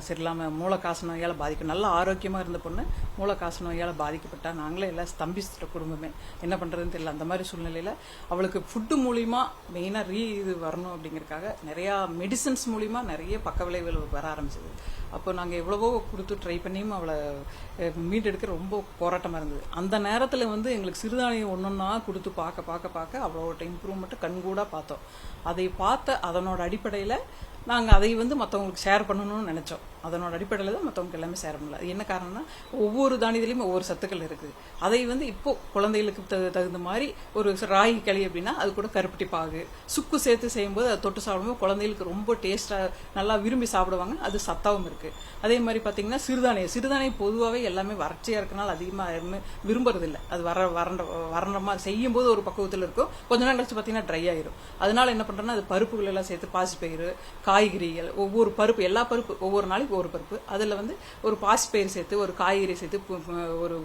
சரியில்லாமல் மூளைக்காச நோயால் பாதிக்கும். நல்ல ஆரோக்கியமாக இருந்த பொண்ணு மூளைக்காச நோயால் பாதிக்கப்பட்டா. நாங்களே எல்லாம் ஸ்தம்பிச்சிட்ட குடும்பமே, என்ன பண்ணுறதுன்னு தெரியல. அந்த மாதிரி சூழ்நிலையில் அவளுக்கு ஃபுட்டு மூலிமா மெயினாக இது வரணும் அப்படிங்கிறதுக்காக நிறையா மெடிசன்ஸ் மூலிமா நிறைய பக்க விளைவுகள் வர ஆரம்பிச்சது. அப்போ நாங்கள் எவ்வளவோ கொடுத்து ட்ரை பண்ணியும் அவளை மீட்டெடுக்க ரொம்ப போராட்டமாக இருந்தது. அந்த நேரத்தில் எங்களுக்கு சிறுதானியம் ஒன்றொன்னா கொடுத்து பார்க்க அவ்வளோ இம்ப்ரூவ்மெண்ட்டு கண்கூடாக பார்த்தோம். அதை பார்த்த அதனோட அடிப்படையில் நாங்கள் அதை மற்றவங்களுக்கு ஷேர் பண்ணணும்னு நினச்சோம். அதனோட அடிப்படையில் தான் மற்றவங்களுக்கு எல்லாமே ஷேர் பண்ணல. அது என்ன காரணம்னா, ஒவ்வொரு தானியத்திலையும் ஒவ்வொரு சத்துக்கள் இருக்குது. அதை இப்போ குழந்தைகளுக்கு தகுந்த மாதிரி ஒரு ராகி களி அப்படின்னா அது கூட கருப்பட்டி பாகு சுக்கு சேர்த்து செய்யும்போது அதை தொட்டு சாப்பிடும்போது குழந்தைகளுக்கு ரொம்ப டேஸ்ட்டாக நல்லா விரும்பி சாப்பிடுவாங்க. அது சத்தாவும் இருக்குது. அதே மாதிரி பார்த்தீங்கன்னா சிறுதானியம் பொதுவாகவே எல்லாமே வறட்சியாக இருக்கனால அதிகமாக யாருமே விரும்புறதில்லை. அது வறண்ட மாதிரி செய்யும்போது ஒரு பக்குவத்தில் இருக்கும், கொஞ்ச நேரம் கழிச்சு பார்த்தீங்கன்னா ட்ரை ஆயிரும். அதனால என்ன பண்ணுறோன்னா, அது பருப்புகள் எல்லாம் சேர்த்து பாசிப்பயிறு, காய்கறிகள், ஒவ்வொரு பருப்பு, எல்லா பருப்பு ஒவ்வொரு நாளைக்கு ஒரு பருப்பு, அதில் ஒரு பாசிப்பயிறு சேர்த்து ஒரு காய்கறி சேர்த்து ஒரு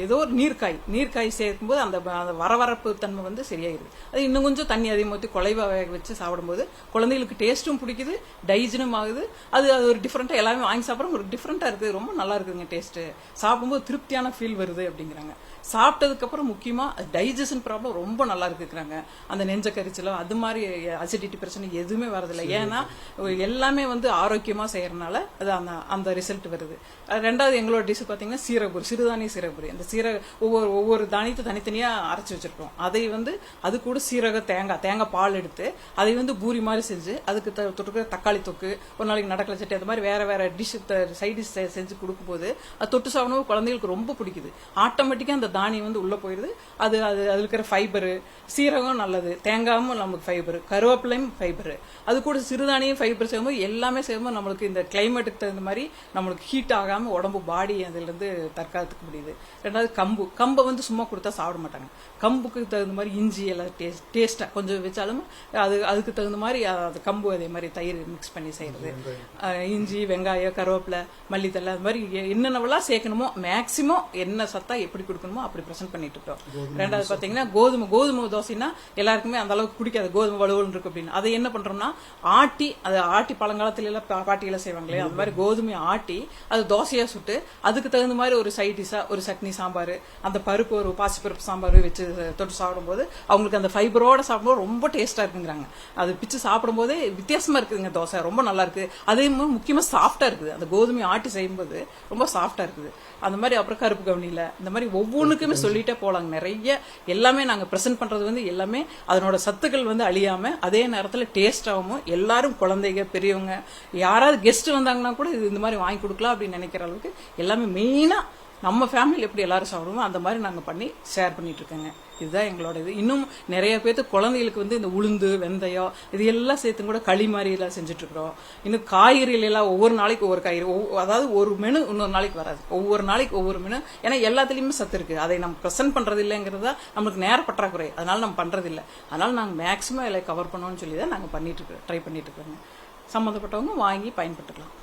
ஏதோ ஒரு நீர்க்காய் சேர்க்கும்போது அந்த வரவரப்பு தன்மை சரியாயிருது. அது இன்னும் கொஞ்சம் தண்ணி அதிகமாக குலைவாக வேக வச்சு சாப்பிடும்போது குழந்தைகளுக்கு டேஸ்ட்டும் பிடிக்குது, டைஜனும் ஆகுது. அது ஒரு டிஃப்ரெண்ட்டாக எல்லாமே வாங்கி சாப்பிட்றோம், ஒரு டிஃப்ரெண்ட்டாக இருக்குது, ரொம்ப நல்லா இருக்குதுங்க டேஸ்ட்டு, சாப்பிடும்போது திருப்தியான ஃபீல் வருது அப்படிங்கிறாங்க. சாப்பிட்டதுக்கப்புறம் முக்கியமாக டைஜஷன் ப்ராப்ளம் ரொம்ப நல்லா இருக்குறாங்க. அந்த நெஞ்ச கரிச்சலோ அது மாதிரி அசிடிட்டி பிரச்சனை எதுவுமே வரதில்லை. ஏன்னா எல்லாமே ஆரோக்கியமாக செய்யறதுனால அது அந்த ரிசல்ட் வருது. ரெண்டாவது எங்களோட டிஷ் பார்த்தீங்கன்னா சீரகப்பொரி, சிறுதானிய சீரகப்பொரி. அந்த ஒவ்வொரு தானியத்தை தனித்தனியாக அரைச்சி வச்சிருக்கோம். அதை அது கூட தேங்காய் பால் எடுத்து அதை பூரி மாதிரி செஞ்சு அதுக்கு தொட்டுக்க தக்காளி தொக்கு, ஒரு நாளைக்கு நடக்கல சட்டி, அது மாதிரி வேற டிஷ் சைட் டிஷ் செஞ்சு கொடுக்கும்போது அது தொட்டு சாப்பிடும்போது குழந்தைகளுக்கு ரொம்ப பிடிக்குது. ஆட்டோமேட்டிக்காக அந்த தானியம் உள்ள போயிருது. அது அது இருக்கிற ஃபைபரு, சீரகம் நல்லது, தேங்காயும் நமக்கு ஃபைபர், கருவேப்பிலையும் ஃபைபர், அது கூட சிறுதானியம் ஃபைபர் செய்யும்போது எல்லாமே செய்யும்போது நம்மளுக்கு இந்த கிளைமேட்டுக்கு தகுந்த மாதிரி நம்மளுக்கு ஹீட் ஆகாம உடம்பு பாடி அதுலேருந்து தற்காத்துக்க முடியுது. ரெண்டாவது கம்பை சும்மா கொடுத்தா சாப்பிட மாட்டாங்க. கம்புக்கு தகுந்த மாதிரி இஞ்சி எல்லாம் டேஸ்டா கொஞ்சம் வச்சாலும் அதுக்கு தகுந்த மாதிரி அது கம்பு அதே மாதிரி தயிர் மிக்ஸ் பண்ணி செய்யறது, இஞ்சி வெங்காயம் கருவேப்பிலை மல்லித்தலை அது மாதிரி என்னென்னவெல்லாம் சேர்க்கணுமோ மேக்சிமம் என்ன சத்தா எப்படி கொடுக்கணுமோ அப்படி பிரசன்ட் பண்ணிட்டு இருக்கோம். ரெண்டாவது பாத்தீங்கன்னா கோதுமை தோசைன்னா எல்லாருக்குமே அந்த அளவுக்கு பிடிக்காது, கோதுமை வலுவல் இருக்கு அப்படின்னு. அதை என்ன பண்றோம்னா ஆட்டி பழங்காலத்துல எல்லாம் பாட்டியெல்லாம் செய்வாங்களே அது மாதிரி கோதுமையை ஆட்டி அது தோசையா சுட்டு அதுக்கு தகுந்த மாதிரி ஒரு சைட் டிஷா ஒரு சட்னி சாம்பார், அந்த பருப்பு ஒரு பாசிப்பருப்பு சாம்பார் வச்சு தொட்டு சாப்பிடும்போது அவங்களுக்கு அந்த ஃபைபரோட சாப்பிடும்போது ரொம்ப டேஸ்டா இருக்குங்கிறாங்க. அது பிச்சு சாப்பிடும் போதே வித்தியாசமா இருக்குதுங்க, தோசை ரொம்ப நல்லா இருக்கு. அதே மாதிரி முக்கியமா சாஃப்டா இருக்குது, அந்த கோதுமை ஆட்டி செய்யும்போது ரொம்ப சாஃப்டா இருக்குது. அந்த மாதிரி அப்புறம் கருப்பு கவனியில இந்த மாதிரி ஒவ்வொன்றுக்குமே சொல்லிட்டே போலாங்க. நிறைய எல்லாமே நாங்க பிரசன்ட் பண்றது எல்லாமே அதனோட சத்துக்கள் அழியாம அதே நேரத்துல டேஸ்டாகவும் எல்லாரும் குழந்தைங்க பெரியவங்க யாராவது கெஸ்ட் வந்தாங்கன்னா கூட இந்த மாதிரி வாங்கி கொடுக்கலாம் அப்படின்னு நினைக்கிற அளவுக்கு எல்லாமே மெயினா நம்ம ஃபேமிலியில் எப்படி எல்லாரும் சாப்பிடுவோம் அந்த மாதிரி நாங்கள் பண்ணி ஷேர் பண்ணிட்டு இருக்கோங்க. இதுதான் எங்களோட இது. இன்னும் நிறைய பேர்த்து குழந்தைகளுக்கு இந்த உளுந்து வெந்தயம் இது எல்லாம் சேர்த்து கூட களி மாதிரி எல்லாம் செஞ்சுட்டு இருக்கிறோம். இன்னும் காய்கறிகள் எல்லாம் ஒவ்வொரு நாளைக்கு ஒவ்வொரு காய்கறி, அதாவது ஒரு மெனு இன்னொரு நாளைக்கு வராது, ஒவ்வொரு நாளைக்கு ஒவ்வொரு மெனு. ஏன்னா எல்லாத்துலயுமே சத்து இருக்கு, அதை நம்ம ப்ரெசென்ட் பண்றது இல்லைங்கிறதா நம்மளுக்கு நேர பற்றாக்குறை, அதனால நம்ம பண்றது இல்லை. அதனால நாங்கள் மேக்சிமம் எல்லாம் கவர் பண்ணோம்னு சொல்லி தான் நாங்கள் ட்ரை பண்ணிட்டு இருக்கோங்க. சம்மந்தப்பட்டவங்க வாங்கி பயன்பட்டுக்கலாம்.